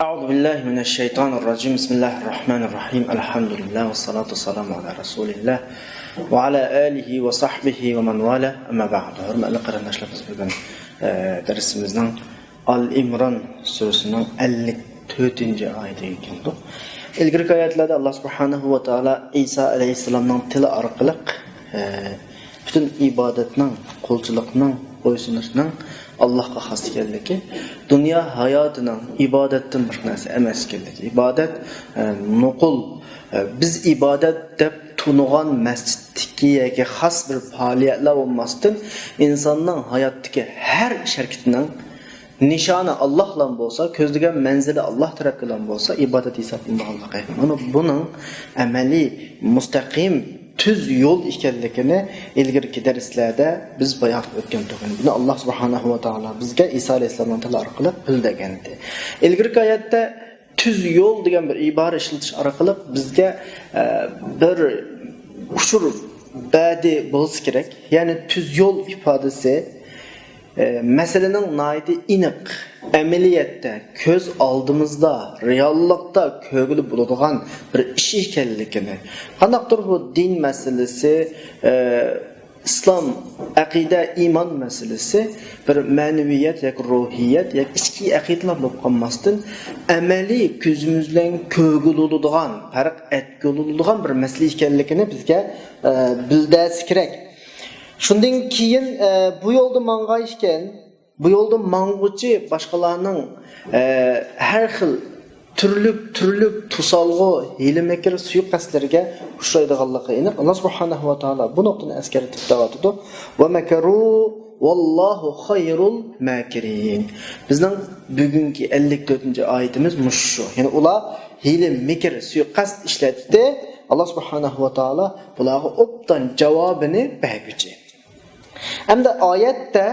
أعوذ بالله من الشيطان الرجيم بسم الله الرحمن الرحيم الحمد لله والصلاة والسلام على رسول الله وعلى آله وصحبه ومن والاه أما بعد hurmatli qarindoshlar biz bugun darsimizning Al-Imron surasining 54-oyatiga keldik. Ilgirki oyatlarda Alloh subhanahu va taolo Isa alayhisalomning tili orqali butun ibodatning, qulchilikning, bo'ysunishning Allohga xos ekanligi, dunyo hayotining ibodatdan bir narsa emas ekanligi. Ibodat nuqul biz ibodat deb tunug'an masjiddagi xos bir faoliyatlar bo'lmasdan insonning hayotdagi har harakatining nishoni Alloh bilan bo'lsa, ko'zlagan manzili Alloh tarafidan bo'lsa, ibodat hisoblanadi. Buning amaliy mustaqim tüz yo'l ekanligini ilgirki darslarda biz bayon o'tgan edik. Buni Alloh subhanahu va taolo bizga Isa alayhisolamning tili orqali bildirgandi. Ilgirki oyatda tüz yo'l degan bir ibora ishlatish orqali bizga bir ushur badi bo'lsa kerak. Ya'ni tüz yo'l ifodasi meselenin naiti iniq, ameliyatda, köz aldığımızda, reallıkta kögülü bulunduğun bir iş ekanligini. Qandaqdır bu din meselesi, İslam, akide, iman meselesi bir maneviyat, yak ruhiyat, yak içki akideler bulup kalmasın. Ameli közümüzden kögülü bulunduğun, fark etkili bulunduğun bir mesele ekanligini bizge bildirmesi gerek. Shundan keyin bu yo'lda mang'ayishgan, bu yo'lda mang'uchi boshqalarning har xil turli tusalg'u, hiyla-makr, suiqasdlarga uchraydiganligini Alloh subhanahu va taolo bu nuqtani eskartib ta'atidi. Va makaru vallohu xayrul makirin. Bizning bugungi 54-oyatimiz mushu. Ya'ni ular hiyla-makr, suiqasd ishlatdi. Alloh subhanahu va taolo bularga obdan javobini berguchi. Hamda oyatda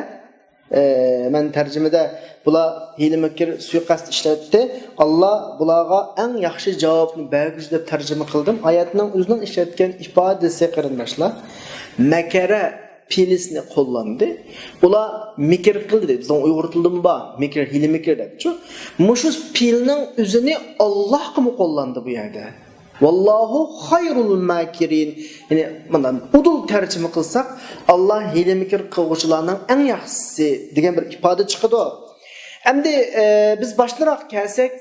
men tarjimada bular hiyla-makr suiqasd ishlatdi. Alloh bularga eng yaxshi javobni berguchi deb tarjima qildim. Oyatning o'zining ishlatgan ifodasi qarindoshlar makara pilisni qo'llandi. Ular mikr qildi. Bizning uyg'ur tilida bor mikr, hiyla-makr debchi. Mushu pilning o'zini Allohga qo'llandi bu yerda. Vallahu hayrul makirin. Yani bundan udul tercüme kılsak Allah hile-mikir qilguvchilarning eng yaxshisi degan bir ifoda chiqadi. Endi biz başlarak kelsak,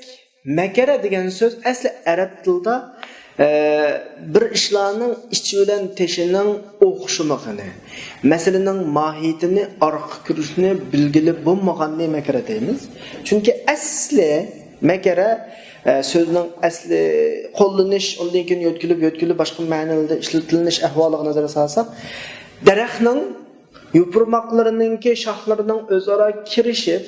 makara degan so'z asli arab tilida bir ishlarning ichi bilan teshining o'xshamag'ini, masalaning mohiyatini, orqa kirishini bilgili bo'lmaganni makara deymiz. Chunki asli makara sözünün asli qo'llanish, undan keyin yo'tkilib boshqa ma'nolarda ishlatilinish ahvoliga nazar solsak, daraxtning yupurmoqlarininki shoxlarining o'zaro kirishib,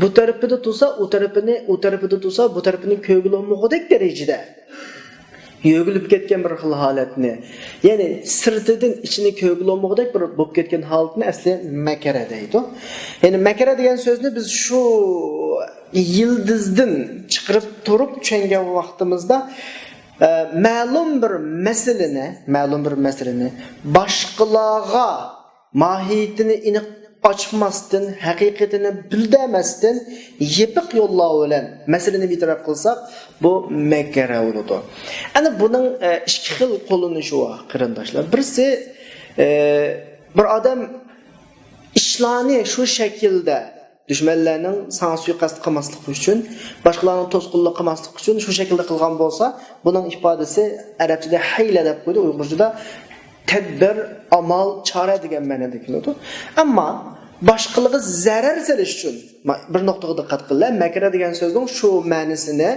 bu tarafida tursa, u tarafida tursa, bu tarafini ko'gilmoqdek darajada yo'gilib ketgan bir xil holatni, ya'ni sirtidan ichini ko'gilmoqdek bir bo'lib ketgan holatni asli makara deydi. Ya'ni makara degan so'zni biz shu yıldızdan çıkarıp durup tushungan vaqtimizda ma'lum bir meseleni boshqalarga mohiyatini aniq ochmasdan, haqiqatini bildirmasdan yepiq yo'llar bilan masalani bitirib qilsak, bu makara bo'ladi. Ana buning ikki xil qo'llanishi bor qarindoshlar. Birisi bir odam ishlarni shu shaklda düşmanlarning sana suiqasd qilmaslik uchun, boshqalarning to'sqinlik qilmaslik uchun shu shaklda qilgan bo'lsa, buning ifodasi arabchada hayla deb qo'ydi, uyg'urchada tadbir, amal, chora degan ma'noda keladi. Ammo boshqalarga zarar solish uchun bir nuqtaga diqqat qilinglar, makra degan so'zning shu ma'nosini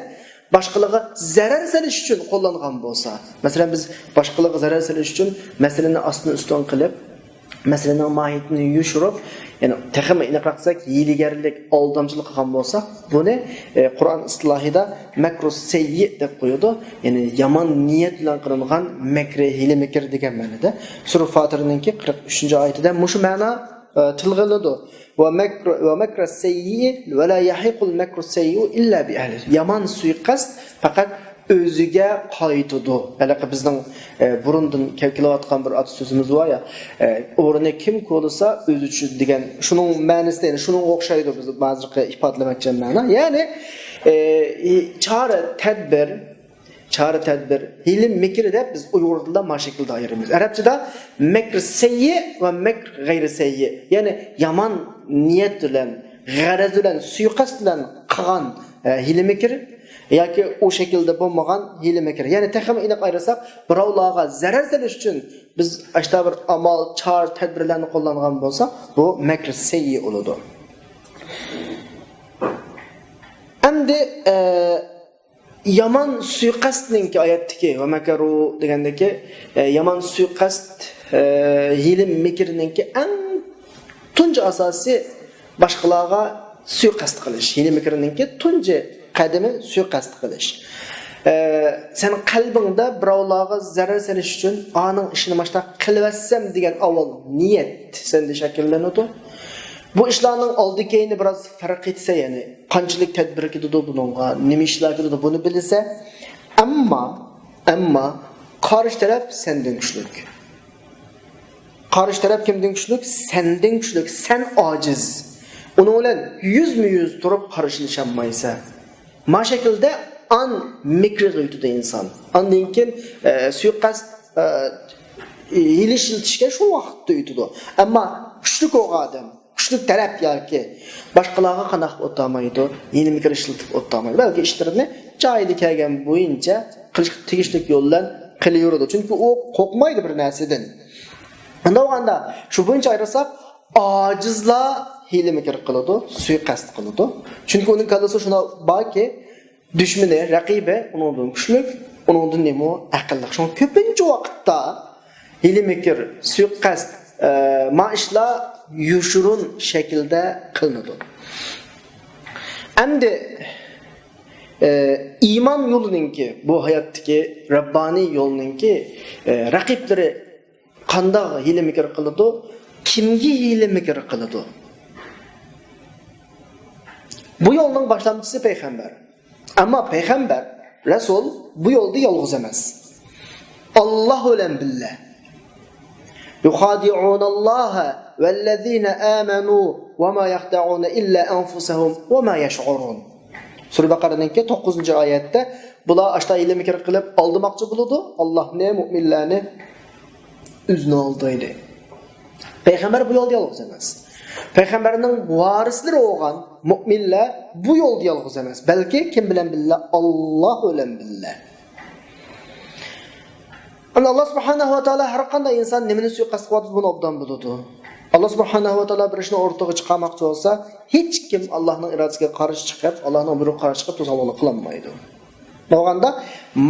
boshqalarga zarar solish uchun qo'llangan bo'lsa, masalan biz boshqalarga zarar solish uchun masalani ostini ustun qilib, masalaning mohiyatini yushirib, yani texmi aniqlaqsak, hiyligarlik, aldamchilik qilgan bo'lsa, buni Qur'on istilohida makru sayyi deb qo'yadi. Ya'ni yomon niyat bilan qilingan makri, hiyla-makr degan ma'noda. Sura Fotirninki 43-oyatida mushu ma'no tilg'iladi. Va makru sayyi va la yahiqul makru sayyi illa bi ahli. Yomon suiqasd faqat o'ziga qaytadi. Balaki bizning burundan kelkilayotgan bir at sözümüz var ya, o'rni kim qo'lisa o'zi uchun degan, shuning ma'nosida, ya'ni shuning o'xshaydi biz ba'zi ifodalamoqchi ma'no. Ya'ni Çare tedbir, hilim mekri de biz Uygur dilinde ma şekilde ayırıyoruz. Arapçada mekr seyyi ve mekr gayri seyyi. Yani yaman niyet bilen, garaz bilen, suikast bilen qilgan hilim mekri yoki o şekilde bo'lmagan hilim mekri. Yani texam aniq ayırsak, birovlarga zarar selish uchun biz ashta bir amal, char tedbirlarni qo'llangan bo'lsa, bu mekr seyyi oludur. Endi yaman suiqastninki oyatdagi va makaru degandagi yaman suiqast hilim mekirninki eng tunji asosi boshqalarga suiqast qilish. Hilim mekirninki tunji qadami suiqast qilish. Sen qalbingda birovlarga zarar selish uchun aning ishini mashta qilvassam degan avval niyat senda shakllanadi. Bu işlarning oldi keyni biraz farq etsa, yani qanchalik tadbir ketadi bunga, nima ishlar ketadi buni bilsa, ammo qarshi taraf sendan kuchlik. Qarshi taraf kimdan kuchlik? Sendan kuchlik. Sen ojiz. Uning bilan yüz turib qarishlashmaysa, ma shaklda an mikri qiladi inson. Andan keyin suiqasd ilishiltishga shu vaqtda yutadi. Ammo kuchlik odam kuchlik taraf yoki boshqalarga qanaq o'tamaydi, yeni mikr ishlatib o'tamaydi. Balki ishlarini joyida kelgan bo'yincha qilish tegishli yo'ldan qilaveradi. Chunki u qo'rqmaydi bir narsadan. Unda shu bo'yicha ayrasak, ojizlar hiyla mikr qiladi, suiqasd qiladi. Chunki uning kallasi shuna borki, dushmani, raqibi uningdan kuchlik, uningdan nima aqlli. Shu ko'pincha vaqtda hiyla mikr, suiqasd maishlar yushurun şekilde kılınır. Endi iman yolununki, bu hayattaki Rabbani yolununki rakipleri qanday hile mikr qiladi, kimga hile mikr qiladi? Bu yolning boshlamchisi payg'ambar. Ammo payg'ambar, rasul bu yo'lda yolg'iz emas. Alloh bilan billah. يخادعون الله والذين آمنوا وما يخدعون إلا أنفسهم وما يشعرون. Sura Baqara'nınki 9-cu ayətdə bular aşta ilə mikir qılıb aldımaqçı buludu. Allah ne müminlərini üzünə aldıydı. Peyğəmbər bu yolda yalğız emas. Peyğəmbərinin varisləri olan müminlər bu yolda yalğız emas. Bəlkə kim bilən billah? Allah bilən billah. Allah subhanahu wa ta'ala har qanday inson nimani suiqasd qiladi buni obdan biladi. Allah subhanahu wa ta'ala bir ishni o'rtaga chiqarmoqchi bo'lsa, hech kim Allohning irodasiga qarshi chiqib, Allohning buyruqiga qarshi chiqib to'sqinlik qilolmaydi. Bo'lganda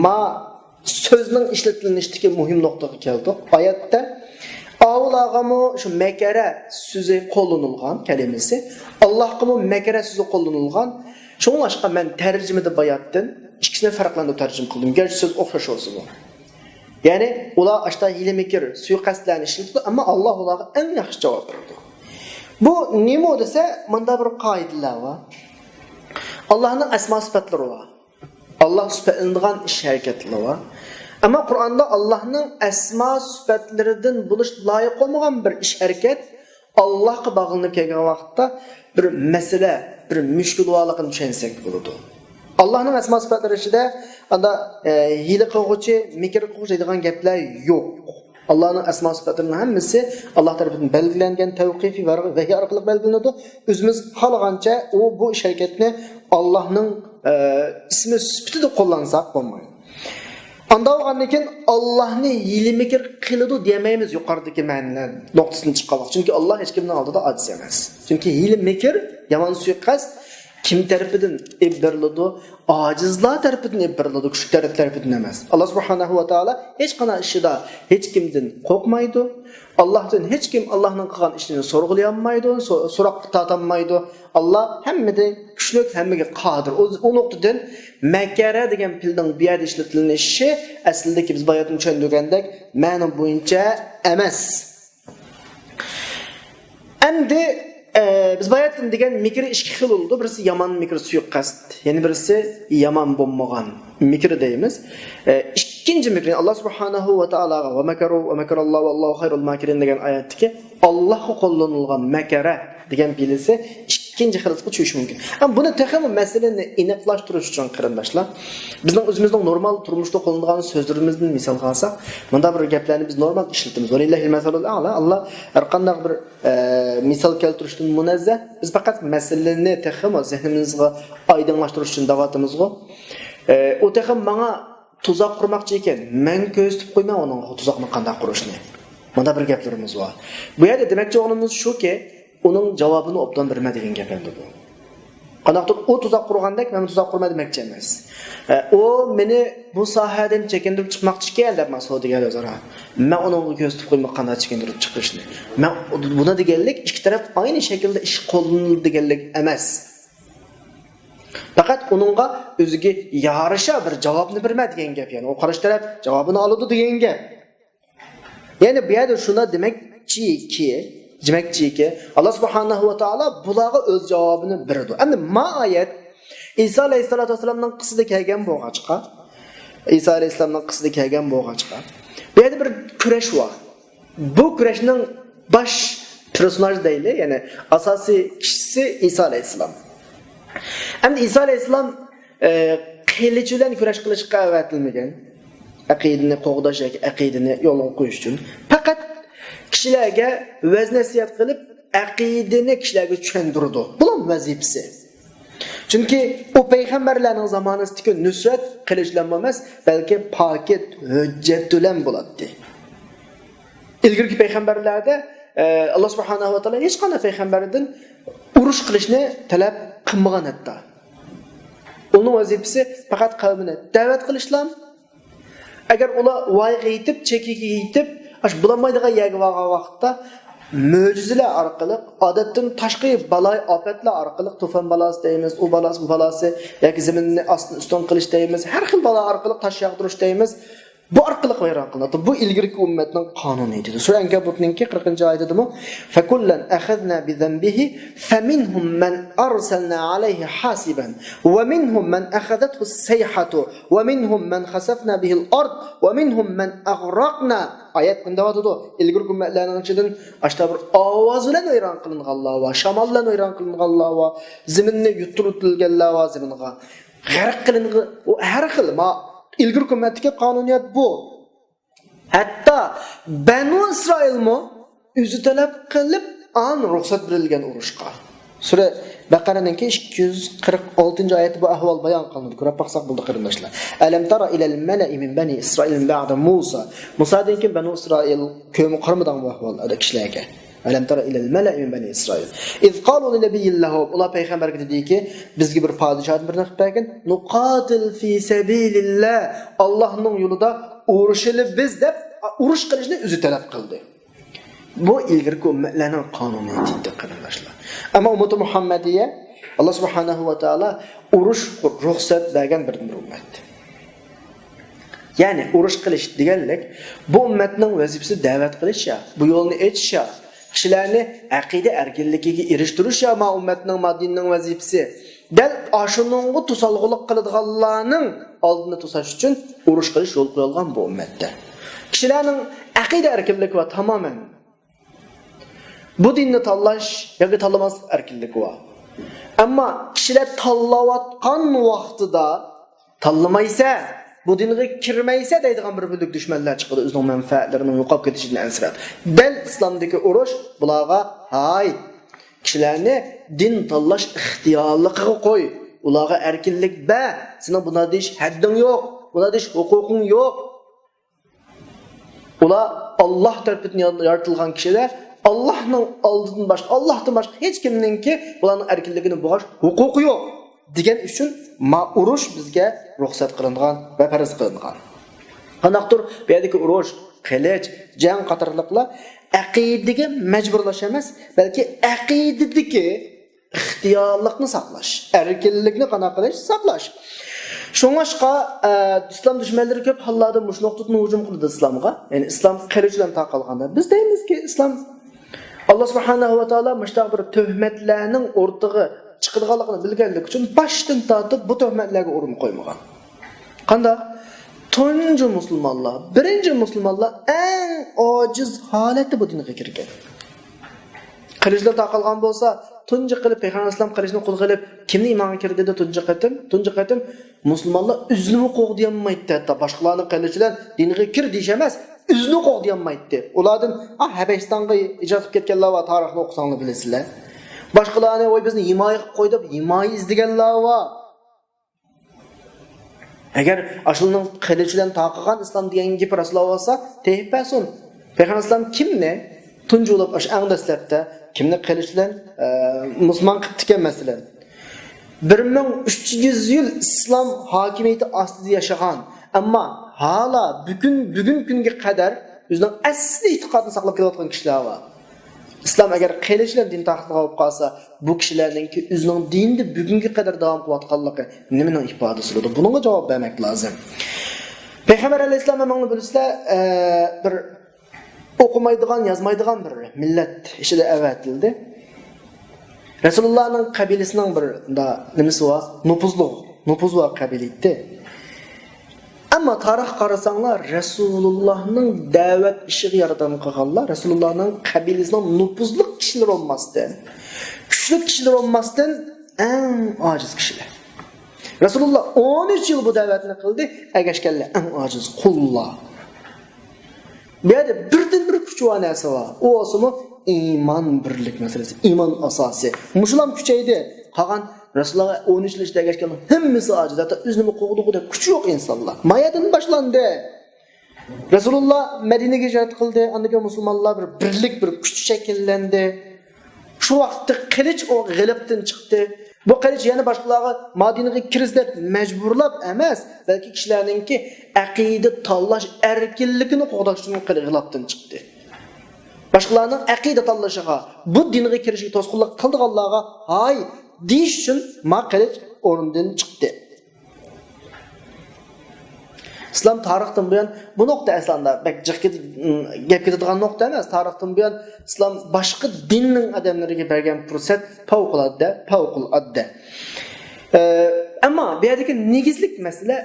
ma so'zning ishlatilishdagi muhim nuqtaga keldik. Oyatda Avlag'amı shu makara so'zi qo'llanilgan kalimasi, Allohgami makara so'zi qo'llanilgan. Shunga men tarjimada bayatdan ikkisini farqlantirib tarjim qildim. Garchi so'z o'xshash bo'lsa. Yani ular aşta hile mikir, suiqasdlarni ishlatdi, ammo Alloh ularga eng yaxshi javob berdi. Bu nima desa, menda bir qoidalar bor. Allohning asmo sifatlari bor. Alloh sifatlangan ish harakatlari bor. Ammo Qur'onda Allohning asmo sifatlaridan bo'lish loyiq bo'lmagan bir ish harakat Allohga bog'lanib kelgan vaqtda bir masala, bir mushkul borligini tushunsak bo'ladi. Allah'ın asma sıfatları içinde anda hile qilguvchi, mikr qilguvchi degan gaplar yo'q. Allah'ın asma sıfatlarının hemmisi Allah tarafından belgilengen tevqifi ve vahiy orqali belgilanadi. O'zimiz xohlagancha bu ish harakatni Allah'ın ismi sifatida qo'llansak bo'lmaydi. Anda olgandan keyin Allah'ni hile mikr qiladi demaymiz yuqoridagi ma'nolar nuqtasini chiqarmoq. Chunki Allah hech kimning oldida ojiz emas. Chunki hile mikr, yomon suiqasd kim tarafından ibberiladi? Acizlar tarafından ibberiladi, küçük taraf tarafından emas. Allah subhanahu wa ta'ala hech qanday ishida hech kimdan qo'rqmaydi. Allohdan hech kim Allohning qilgan ishini so'rg'ilolmaydi, so'roq tortolmaydi. Alloh hammadan kuchli, hammaga qodir. O nuqtadan makara degan tilning bu yerda ishlatilinishi aslida biz bayatni tushundirgandek ma'no bo'yicha emas. Endi biz bayatın degan mikri ikki xil oldu. Birisi yaman mikri suiqasd, yani birisi yaman bo'lmagan mikr deymiz. İkinci mikri Allah subhanahu wa ta'alaga va makaru va makarallohu vallohu khayrul makirin degan oyatdagi Allohga qo'llanilgan makara degan bilisi ikkinchi xilga tushunish mumkin. Ama buni texnik masalani aniqlashtirish uchun qarindoshlar, bizning o'zimizning normal turmushda qo'llangan so'zlarimizdan misol olsak, bunda bir gaplarni biz normal ishlatamiz. Vallahi masalul a'la. Alloh har qanday bir misol keltirishdan munazzah. Biz faqat masalani texnik zehnimizga oydinlashtirish uchun da'vatimizga o texnik menga tuzaq qurmoqchi ekan, men ko'zitib qo'yman uning tuzaqni qanday qurishni. Bunda bir gaplarimiz var. Bu yerda demakchi o'g'limiz shuki, uning javobini obdan berma degan gap endi bu. Qanaqdir o tuzaq qurgandek, men tuzaq qurma demakchi emas. O meni bu sohadan chekindirib chiqmoqchi ekan deb mas'uliga o'zara. Men uning ko'zitib qo'ymoq qanday chekindirib chiqishni. Men buni deganlik ikki taraf aynı shaklda ish qo'llanildi deganlik emas. Faqat uningga o'ziga yarasha bir javobni berma degan gap, ya'ni o qarish taraf javobini oladi degan gap. Yani bu yerda shuna demakchi ki Allah subhanahu va taolo bularga o'z javobini berdi. Endi ma oyat Isa alayhisolatu vasallamning qisida kelgan bo'lg'achqa, Isa alayhisolamning qisida kelgan bo'lg'achqa, bu yerda bir kurash bor. Bu kurashning bosh personaj deyli, ya'ni asosiy kishisi Isa alayhisolam. Endi Isa alayhisolam qilich bilan kurash qilishga avatilmagan. Aqidini qo'g'dash yoki aqidini yo'lga qo'yish uchun faqat kishilarga vaznasiyat qilib aqidini kishilarga tushuntirdi. Bu vazifasi. Chunki o payg'ambarlarning zamonasidagi nusrat qilishlar emas, balki paket hujjat bilan bo'ladi. Ilgirki payg'ambarlarda Alloh subhanahu va taolo hech qanday payg'ambardan urush qilishni talab qilmagan hatto. Uning vazifasi faqat qavmini da'vat qilishlar. Agar ular voyaga yetib, chekiga yetib, ash bulamaydigan yerga borgan vaqtda mo'jizalar orqali, odatdan tashqi balay ofatlar orqali tufon balasi deymiz, u balasi bu balasi yoki zaminni ostini ustun qilish deymiz, har xil balo orqali tosh yog'dirish deymiz. Bu orqali vayron qilinadi. Bu ilgirki ummatning qonuni edi. Sura Ankabutning 40-oyatida fakullan akhadna bi dhanbihi faminhum man arsalna alayhi hasiban wa minhum man akhadathu as-sayhatu wa minhum man khasafna bihi al-ard wa minhum man aghraqna. Oyat bunda bo'ladi. Ilgirki ummatlarning ichidan ashta bir ovoz bilan vayron qilinganlar va shamol bilan vayron qilinganlar va zaminni yutiritilganlar va zaminga g'arq qilingan u har xil ilgir hükümetdeki qonuniyat bu. Hatta Banu İsrailmi o'zi talab qilib an ruxsat berilgan urushqa. Sura Baqaraning 246-oyatida bu ahvol bayon qilindi. Ko'rib baqsaq bo'ldi qarindoshlar. Alam tara ilal mala'i min bani Isroil ba'da Musa. Musadan keyin Banu İsrail ko'mi qarmadan bu ahvolda kishilarga. Alam tara ilal mala'i min bani Isroil. İz qalu li nabiyillahu ular payg'ambarga dediki, bizga bir podshohni bir naqib bergin, nuqatil fi sabilillah. Allohning yo'lida urushilib biz deb urush qilishni o'zi talab qildi. Bu ilgirki ummatlarning qonuniyati qarindoshlar. Ammo ummat Muhammadiya Alloh subhanahu va taolo urush ruxsat bergan bir ummat. Ya'ni urush qilish deganlik bu ummatning vazifasi da'vat qilish, bu yo'lni etish, kishilarni aqida erkinligiga erishtirish ma ummatning madinning vazifasi. Dal ashuningga to'salg'ulik qiladiganlarning oldini to'sash uchun urush qilish yo'l qo'yilgan bu ummatda. Kishilarning aqida erkinligi va tamoman bu dinni tanlash yoki tanlamas erkinligi va. Ammo kishilar tanlayotgan vaqtida tanlamaysa, bu dinga kirmaysa deydigan bir bo'lak dushmanlar chiqadi, o'zining manfaatlarini yo'qolib ketishidan ansirab. Dal islomdagi urush bularga hay kishilarni din tanlash ixtiyorligiga qo'y. Ularga erkinlik ba, seni buna deyish hadding yo'q, buna deyish huquqing yo'q. Ular Alloh tomonidan yaratilgan kishilar Allohning oldidan boshqa, Allohdan boshqa hech kimningki bularning erkinligini bo'g'ash huquqi yo'q degan uchun urush bizga ruxsat qilingan va farz qilingan. Qanaqdir bu yerdagi urush, qilich, jang qatorliqlar aqidaga majburlash emas, balki aqidadagi ixtiyorlikni saqlash, erkinlikni qanaqa qilish, saqlash. Şoňaşqa islom dushmanlari ko'p hollarda mush nuqtadan hujum qildi islomga. Ya'ni islom qilich bilan taqalganda biz deymizki islom Alloh subhanahu va taolo mushtaq bir tuhmatlarning o'rtig'i chiqadiganligini bilganlik uchun boshdan tortib bu tuhmatlarga o'rin qo'ymagan. Qanday? Tunji musulmonlar, birinchi musulmonlar eng ojiz holatda bu dinga kirgan. Qilishlar taqilgan bo'lsa, tunji qilib payg'ambar islom qilishni qo'l qilib, kimni iymonga kirdi dedi tunji qatim musulmonlar üzlümü qo'q deyolmaydi, hatto boshqalarning qilishidan dinga kir deyish emas, üzlü qo'q deyolmaydi. Ulardan Habasistonga ijod qilib ketganlar va tarixni o'qisanglar bilasizlar. Boshqalarni voy bizni himoya qilib qo'ydi, himoya izlaganlar va agar ashulning qilishidan taqilgan islom degan gap rasululloh bo'lsa, tehpasun. Payg'ambar islom kimni tunjulab ash ang dastlabda kimni qilishidan musulmon qilib tikan masalan 1300 yil islom hokimiyati ostida yashagan, ammo hala bugun kunga qadar o'zining asli e'tiqodini saqlab kelayotgan kishilar bor. İslam agar qilishidan din taxtiga olib qolsa, bu kishilarningki o'zining dinni bugunga qadar davom qilayotganligi nimaning ifodasidir? Bunga javob bermak lozim. Payg'ambar alayhisalom mana bilasizlar, bir o'qimaydigan, yozmaydigan bir millat ishida avatildi. Rasulullahning qabilasining bir nimasi bor? Nupuzli qabiliydi. Ammo tarix qarasanglar, Rasulullahning da'vat ishiga yordam qilganlar Rasulullahning qabilasining nupuzli kishilar olmasdan, kuchli kishilar olmasdan eng ojiz kishilar. Rasululloh 13 yil bu da'vatni qildi, agashganlar eng ojiz qullar. Bu yerda birdan bir kuch va narsa bor. U o'simi iymon birlik masalasi, iymon asosi. Musulmon kuchaydi. Qolgan Rasululloh 13 yil ishda geçken hammasi aciz. Hatta üzümü qo'g'diqida kuch yo'q insonlar. Mayadan boshlandi. Rasululloh Madinaga hijrat qildi. Andagi musulmonlar bir birlik bir kuch shakllandi. Shu vaqtda qilich o g'alabdan chiqdi. Bu qilich yana boshqalarga Madinaga kirish deb majburlab emas, balki kishilarningki aqida tanlash erkinligini qo'g'dash uchun g'alabdan chiqdi. Boshqalarning aqida tanlashiga, bu dinga kirishiga to'sqinlik qildiganlarga hay deyish uchun qilich o'rnidan chiqdi. İslam tarixdan buyon bu nuqta aslında bak gap ketadigan nuqta emas. Tarixdan buyon islom boshqa dinning odamlariga bergan fursat favqulodda. Ammo bu yerdagi negizlik masala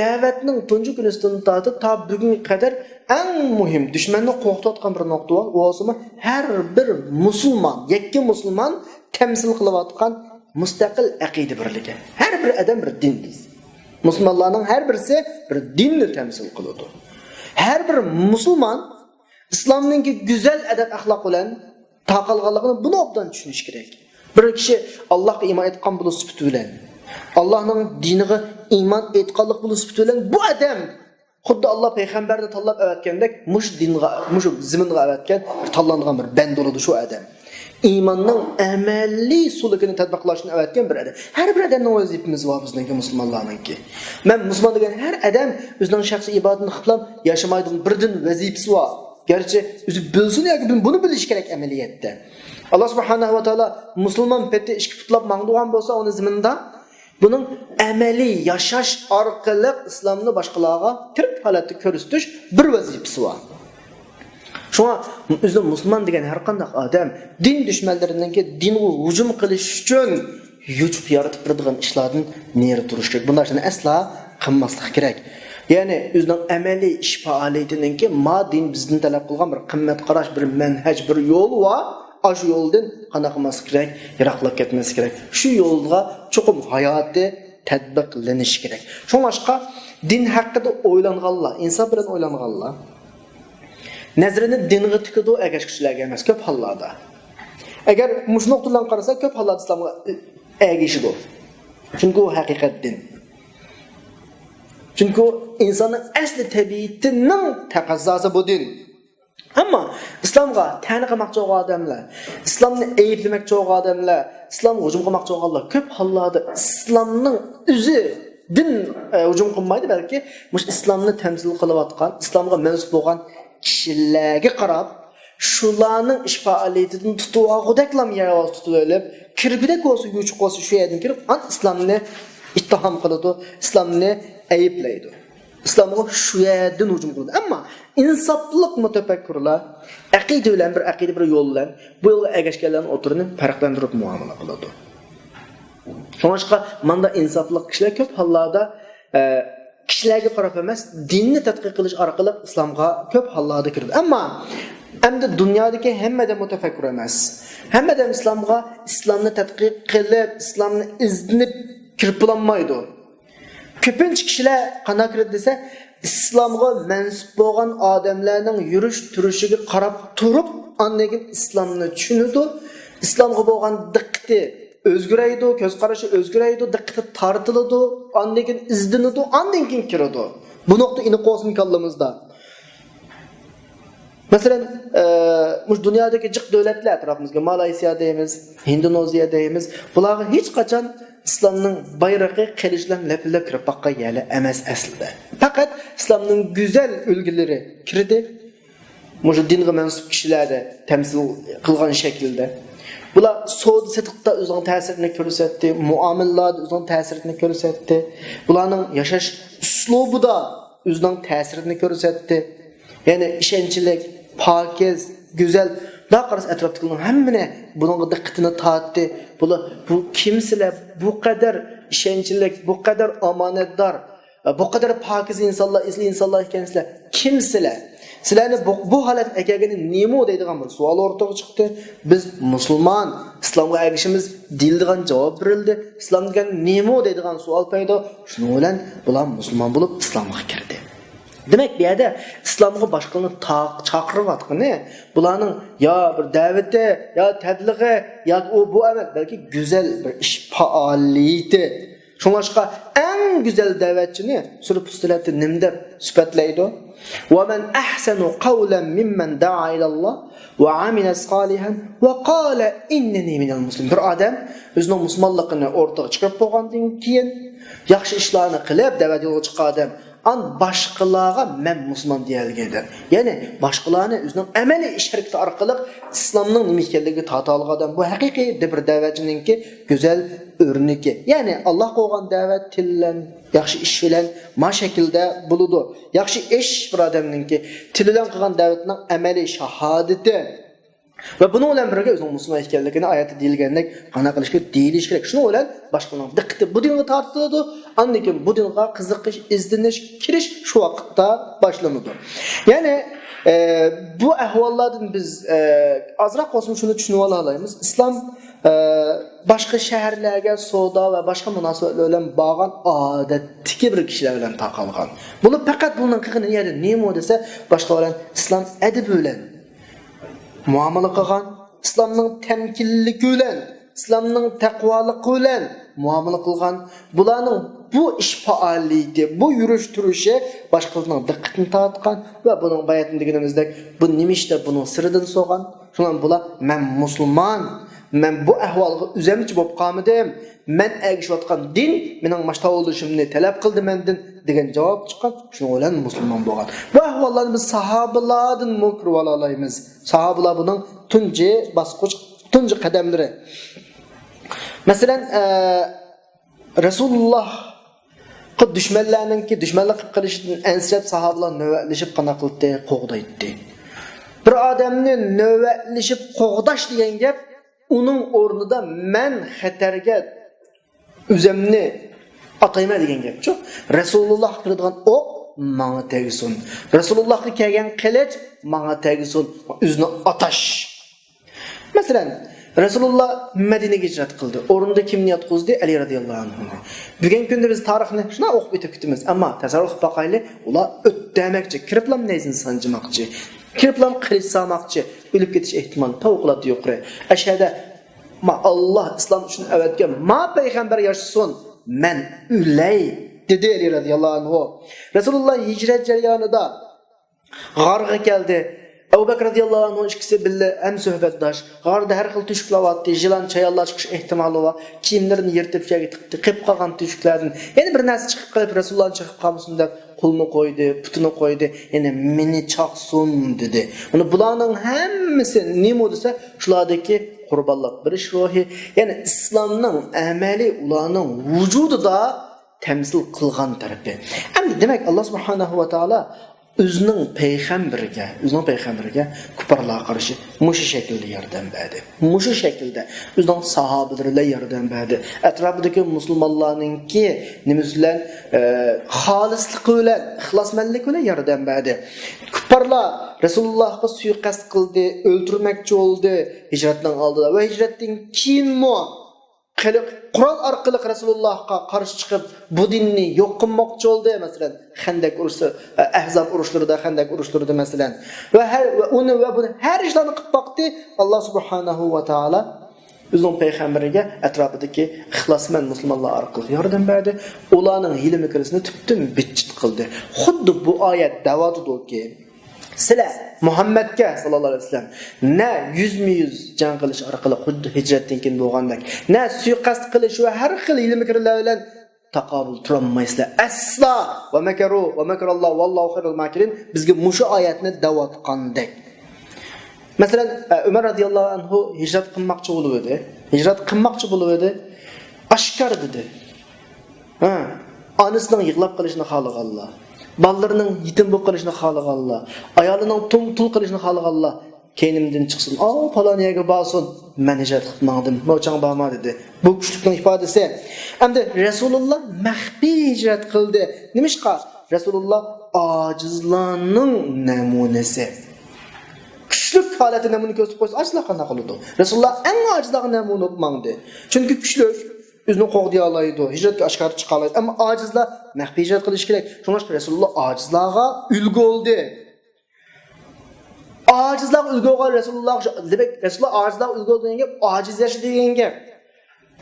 da'vatning tunji kunidan tortib ta bugunga qadar eng muhim dushmanni qo'rqitayotgan bir nuqta bor. U o'simi har bir musulmon, yakka musulmon temsil qilayotgan mustaqil aqida birligi. Har bir odam bir din deydi. Musulmonlarning har birisi bir dinni temsil qiladi. Har bir musulmon islomning go'zal adab axloq bilan taqalganligini buni obdan tushunish kerak. Bir kishi Allohga iymon etgan bo'lsa sifati bilan, Allohning diniga iymon etganlik bo'lsa sifati bilan bu odam xuddi Alloh payg'ambarni tanlab avatgandek mush dinga, mush ziminga avatgan tanlangan bir band bo'ladi shu odam. İmanның amaliy sulukini tatbiqlashni avatgan bir adam. Har bir odamning vazifamiz bor bizningki musulmonlarningki. Men musulmon degan har odam o'zining shaxsiy ibodatini xiplab yashamaydigan birdan vazifasi bor. Garchi o'zi bilsin yoki buni bilish kerak amaliyotda. Alloh subhanahu va taolo musulmon peti ishki tutlab mangdugan bo'lsa, uni ziminda buning amaliy yashash orqali islomni boshqalarga tirik holatda ko'rsatish bir vazifasi bor. Şuna özün musulmon degan har qanday odam din dushmanlarininki dinga hujum qilish uchun yutuq yaratib turadigan ishlardan neri turish kerak. Bunday ishni asla qilmaslik kerak. Ya'ni o'zining amaliy ish faoliyatininki ma din bizdan talab qilgan bir qimmat qarash, bir manhaj, bir yo'l va shu yo'ldan qanday qilmaslik kerak, yiroqlab ketmaslik kerak. Shu yo'lga chuqur hayoti tatbiqlanish kerak. Shunga din haqida o'ylanganlar, inson bilan o'ylanganlar nazrini dinga tikidi agashkichilarga emas, ko'p hollarda. Agar mush nuqtadan qarasak, ko'p hollarda islomga agishidi. Chunki u haqiqat din. Chunki insonning asli tabiatining taqozosi bu din. Ammo islomga ta'na qilmoqchi bo'lgan odamlar, islomni ayblamoqchi bo'lgan odamlar, islomga hujum qilmoqchi bo'lganlar ko'p hollarda islomning o'zi din hujum qilmaydi, balki mush islomni temsil qilayotgan, islomga mansub bo'lgan kishilarga qarab, shularning ish faoliyatidan tutuvag'udaklam yarov tutib olib, kirgudek bo'lsa, yuchuq bo'lsa shu yerdan kirib, islomni ittihom qiladi, islomni ayblaydi. Islomga shu yerdan hujum qiladi. Ammo insofliq mutafakkurlar aqida bilan bir yo'l bilan bu yo'lga ergashganlarning o'tirini farqlantirib muomala qiladi. Shunga manda insofliq kishilar ko'p hollarda kishilarga qarab emas, dinni tadqiq qilish orqali islomga ko'p hollarda kiradi. Ammo Endi dunyodagi hammadan mutafakkir emas. Hammadan islomni tadqiq qilib, islomni izlanib kirib bo'lmaydi. Ko'pincha kishilar qana kiradi desa, islomga mansub bo'lgan odamlarning yurish turishiga qarab turib, ondan keyin islomni tushunadi. Islomga bo'lgan diqqati o'zgaraydi, ko'z qarashi o'zgaraydi, diqqati tortiladi, ondan keyin izlanadi, ondan keyin kiradi. Bu nuqta aniq olsun kallamızda. Mesela bu dünyadaki cık devletler etrafımızda Malaysiya deyimiz, Hindoneziya deyimiz. Bular hiç kaçan İslam'ın bayrağı kelişlen lepilep kirip bakka yerli emas aslında. Fakat İslam'ın güzel ülgeleri kirdi. Bu dinge mensup kişiler de temsil kılgan şekilde. Bular soğudu satıqda özünün təsirini görürsətdi, muamillarda özünün təsirini görürsətdi. Bularning yaşaş üslubu da özünün təsirini görürsətdi. Yani işençilik, pakiz, güzel, daha qarşı etrafdakilerin hemmine bunun diqqatini tortdi. Bu kimsiler bu kadar işençilik, bu kadar amanetdar, bu kadar pakiz insanlar ekansizlar, kimsiler? Sizlarni bu holat ekagini nima deydigan bir savol o'rtaga chiqdi. Biz musulmon, islomga ergishimiz deyilgan javob berildi. Islom degan nima deydigan savol paydo. Shuning bilan bular musulmon bo'lib islomga kirdi. Demak, bu yerda islomga boshqani chaqiryotgani, bularning yo bir da'vati, yo tabliği, yo bu emas, balki go'zal bir ish faoliyati. Shunga en güzel da'vatchini Sura Fussilatda nim deb sifatlaydi? وَمَنْ أَحْسَنُ قَوْلًا مِمَّنْ دَعَا إِلَى اللَّهِ وَعَمِلَ صَالِحًا وَقَالَ إِنَّنِي مِنَ الْمُسْلِمِينَ. Bir adam özünün musulmonligini o'rtaga chiqarib qo'ygandan keyin yaxshi ishlarni qilib da'vat yo'liga chiqqan odam an boshqalarga men musulmon deyilganda, ya'ni boshqalarni o'zining amaliy ish harakati orqali islomning nima ekanligiga tota olgan odam bu haqiqiy bir da'vatchininki go'zal o'rniki. Ya'ni Alloh qo'ygan da'vat tillan, yaxshi ish bilan ma shaklda bo'ladi. Yaxshi ish bir odamninki tillan qilgan da'vatning amaliy shahodati. Ve bunu bilan birga o'zining musulmon ekanligini oyatda deyilgandek qana qilishga deyilish kerak. Shuni bilan boshqalarning diqqati bu dinga tortiladi. Undan keyin bu dinga qiziqish, izlanish, kirish shu vaqtda boshlanadi. Ya'ni bu ahvollardan biz azroq olsun shuni tushunib olamiz. Islom boshqa shaharlarga savdo va boshqa munosabatlar bilan bog'an odatdagi bir kishilar bilan taqalgan. Buni faqat bundan qilgan yerda nima desa, boshqa bilan islom adabi bilan muomala qilgan, islomning temkinligi bilan, islomning taqvoligi bilan muomala qilgan. Bularning bu ish faoliyati, bu yurish turishi boshqalarning diqqatini tortgan va buning bayatini deganimizdek, bu nima ishda buning siridan so'g'an. Shundan bular men musulmon, men bu ahvolga o'zimchi bo'lib qolmadim, men ergishayotgan din mening mashta bo'lishimni talab qildi mendan degan javob chiqqan. Shuning bilan musulmon bo'lgan. Bu ahvollarni biz sahobalardan ko'rib olamiz. Sahobalar buning tunji bosqich, tunji qadamlari. Masalan, Rasululloh dushmanlarninki dushmanlik qilishdan ansirab sahobalar navbatlashib qana qildi, qo'g'daydi. Bir odamni navbatlashib qo'g'dash degan gap uning o'rnida men xatarga o'zimni atayman degan gapchi. Rasululloh qiladigan o'q menga tegsin. Rasulullohga kelgan qilich menga tegsin. O'zini atash. Masalan, Rasululloh Madinaga hijrat qildi. O'rinda kimni yotqizdi? Ali radhiyallohu anhu. Bugungi kunda biz tarixni shuna o'qib o'tib ketamiz, ammo tasavvur baqayli, ular o'tdamoqchi, kiriblam neyzin sanjimoqchi. Kiriblam qilich salmoqchi, o'lib ketish ehtimoli tavqilati yuqori. Ashhadu ma Allah islom uchun avatgan ma payg'ambar yashasin, men o'lay dedi Ali radhiyallohu anhu. Rasululloh hijrat jarayonida g'orga keldi. Abu Bakr radhiyallohu anhu ikkisi birga ham suhbatdosh. G'orda har xil tushuklayotdi, jilan chayonlar chiqish ehtimoli bor. Kiyimlarini yirtib chiqib qilib qolgan tushuklardan. Yana bir narsa chiqib qolib Rasululloh chiqib qolmasin deb qo'lni qo'ydi, putini qo'ydi. Yana meni chaqsun dedi. Uni bularning hammasi nima desa, shulardagi qurbonlik berish ruhi, ya'ni islomning amaliy ularning vujudida temsil qilgan tarafi. Endi demak Alloh subhanahu va taolo o'zining payg'ambariga kuparlarga qarshi mushu shaklda yordam berdi. Mushu shaklda o'zining sahobalariga yordam berdi. Atrofidagi musulmonlarningki nima bilan xolislik bilan, ixlosmandlik bilan yordam berdi. Kuparlar Rasulullohga suiqasd qildi, o'ldirmoqchi bo'ldi hijratdan oldida va hijratdan keyinmi Qur'on orqali Rasulullohga qarshi chiqib bu dinni yo'q qilmoqchi bo'ldi, masalan, Xandak urushi, Ahzab urushlarida masalan. Va buni har ishlarni qilib boqdi. Alloh subhanahu va taolo o'zining payg'ambariga atrofidagi ixlosmand musulmonlar orqali yordam berdi. Ularning hiyla-makrisini tubdan bitchit qildi. Xuddi bu oyat da'vatidagi sizlar Muhammadga sallallohu alayhi vasallam na yuz jang qilish orqali xuddi hijratdan keyin bo'lgandek, na suiqasd qilish va har xil ilm-fikrlar bilan taqobil turolmaysizlar. Asla va makaru va makralloh vallohu khayrul makirin bizga mushu oyatni da'vatqandek. Masalan, Umar radhiyallohu anhu hijrat qilmoqchi bo'ldi. Oshkor dedi. Onasining yig'lab qilishini xohlaganlar. Ballarının yetim bu qilishni xohlaganlar, ayolining tul qilishni xohlaganlar keynimdan chiqsin. Falon yerga borsin. Men hijrat qilmadim. Mo'chang borma dedi. Bu kuchlikning ifodasi. Endi Rasululloh maxfiy hijrat qildi. Nimishqa? Rasululloh ojizlarning namunasi. Kuchlik holatini namuna ko'rsatib qo'ysa, ojizlar qanday qiladi? Rasululloh eng ojizlarga namuna bo'lmadi. Chunki kuchlik o'zini qo'g'diya oladi, hijratga oshkor chiqa oladi. Ammo ojizlar maxfiy hijrat qilish kerak. Shunga Rasululloh ojizlarga ulgu bo'ldi. Ojizlar ulgu bo'lgan Rasululloh ojizlar ulgu bo'lgan gap ojiz yashi degan gap.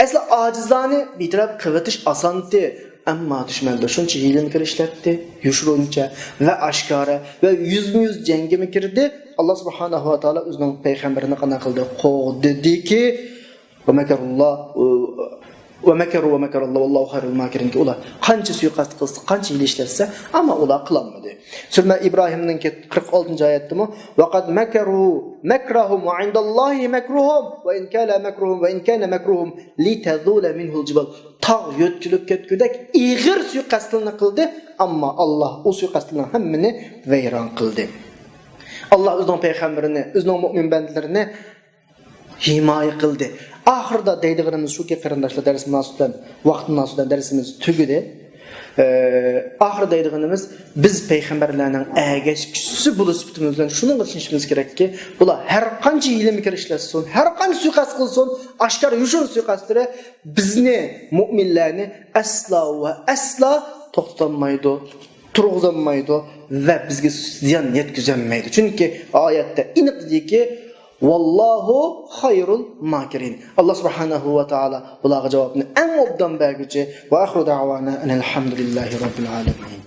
Asli ojizlarni bitirib qivitish osonti, ammo dushmanlar shuncha hiyla ishlatdi, yushuruncha va oshkora va yuz jangga kirdi. Alloh subhanahu va taolo o'zining payg'ambarini qanday qildi? Qo'ydiki, va makarulloh va makaralloh vallohu khayrul makirin ki ular qancha suiqasd qilsa, qancha hiyla ishlatsa, ammo ular qilolmadi. Sura Ibrohimning 46-oyatdami? Va qad makaru makrahum va indallohi makruhum va in kana makruhum litazula minhu aljibal. Tog' yo'tchilib ketgudak ig'ir suiqasdni qildi, ammo Alloh u suiqasdlarning hammani vayron qildi. Alloh o'zining payg'ambarini, o'zining mu'min bandalarini himoya qildi. Oxirda deydiganimiz shuki qarindoshlar dars munosabatidan, vaqt munosabatidan darsimiz tugadi. Oxirda deydiganimiz biz payg'ambarlarning agashchisi bo'lib sifatimizdan shuni qilishimiz kerakki, bular har qancha ilm-fikr ishlatsin, har qancha suiqasd qilsin, oshkor yushur suiqasdlari bizni mu'minlarni asla to'xtatolmaydi, turg'izolmaydi va bizga ziyon yetkazolmaydi. Chunki oyatda aniqdiki Vallahu khayrul makirin. Allah subhanahu wa ta'ala bularga javobni eng obdan berguchi va axiru da'vana alhamdulillahi robbil alamin.